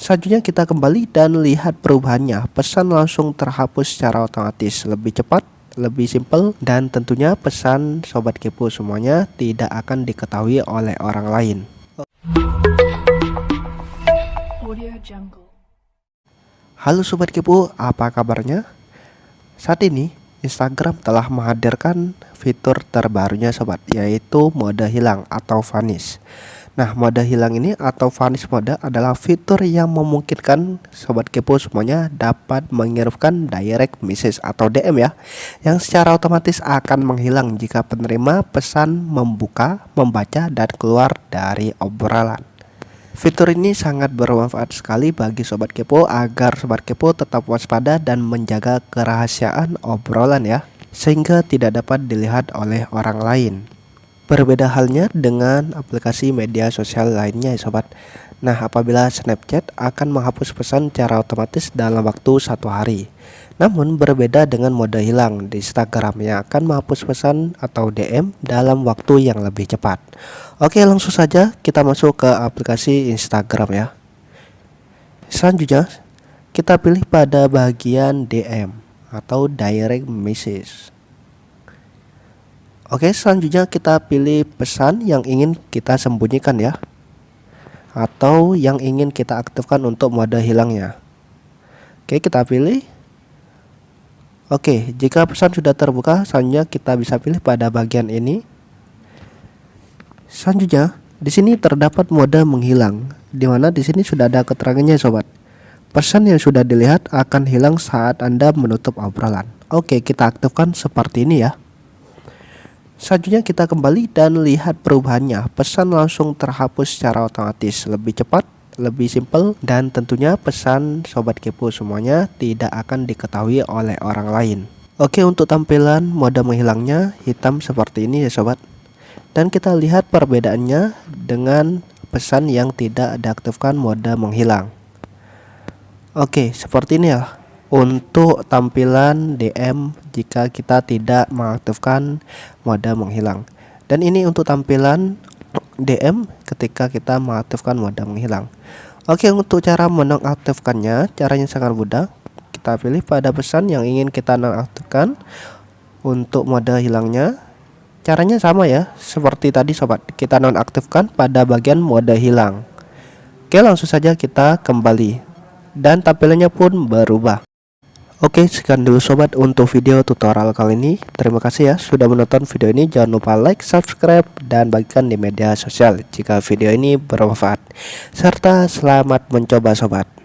Selanjutnya kita kembali dan lihat perubahannya. Pesan langsung terhapus secara otomatis, lebih cepat, lebih simpel, dan tentunya pesan Sobat Kepo semuanya tidak akan diketahui oleh orang lain. Halo Sobat Kepo, apa kabarnya? Saat ini Instagram telah menghadirkan fitur terbarunya sobat, yaitu mode hilang atau vanish. Nah, mode hilang ini atau vanish mode adalah fitur yang memungkinkan Sobat Kepo semuanya dapat mengirimkan direct message atau DM ya, yang secara otomatis akan menghilang jika penerima pesan membuka, membaca, dan keluar dari obrolan. Fitur ini sangat bermanfaat sekali bagi Sobat Kepo agar Sobat Kepo tetap waspada dan menjaga kerahasiaan obrolan ya, sehingga tidak dapat dilihat oleh orang lain. Berbeda halnya dengan aplikasi media sosial lainnya ya sobat. Nah, apabila Snapchat akan menghapus pesan secara otomatis dalam waktu 1 hari. Namun berbeda dengan mode hilang di Instagram yang akan menghapus pesan atau DM dalam waktu yang lebih cepat. Oke, langsung saja kita masuk ke aplikasi Instagram ya. Selanjutnya kita pilih pada bagian DM atau direct message. Oke, selanjutnya kita pilih pesan yang ingin kita sembunyikan ya, atau yang ingin kita aktifkan untuk mode hilangnya. Oke, kita pilih. Oke, jika pesan sudah terbuka, selanjutnya kita bisa pilih pada bagian ini. Selanjutnya, di sini terdapat mode menghilang, di mana di sini sudah ada keterangannya sobat. Pesan yang sudah dilihat akan hilang saat Anda menutup obrolan. Oke, kita aktifkan seperti ini ya. Selanjutnya kita kembali dan lihat perubahannya. Pesan langsung terhapus secara otomatis, lebih cepat, lebih simpel, dan tentunya pesan Sobat Kepo semuanya tidak akan diketahui oleh orang lain. Oke, untuk tampilan mode menghilangnya hitam seperti ini ya sobat. Dan kita lihat perbedaannya dengan pesan yang tidak diaktifkan mode menghilang. Oke, seperti ini ya untuk tampilan DM jika kita tidak mengaktifkan mode menghilang. Dan ini untuk tampilan DM ketika kita mengaktifkan mode menghilang. Oke, untuk cara menonaktifkannya, caranya sangat mudah. Kita pilih pada pesan yang ingin kita nonaktifkan. Untuk mode hilangnya caranya sama ya, seperti tadi sobat. Kita nonaktifkan pada bagian mode hilang. Oke, langsung saja kita kembali dan tampilannya pun berubah. Oke, sekian dulu sobat untuk video tutorial kali ini. Terima kasih ya sudah menonton video ini. Jangan lupa like, subscribe, dan bagikan di media sosial jika video ini bermanfaat. Serta selamat mencoba sobat.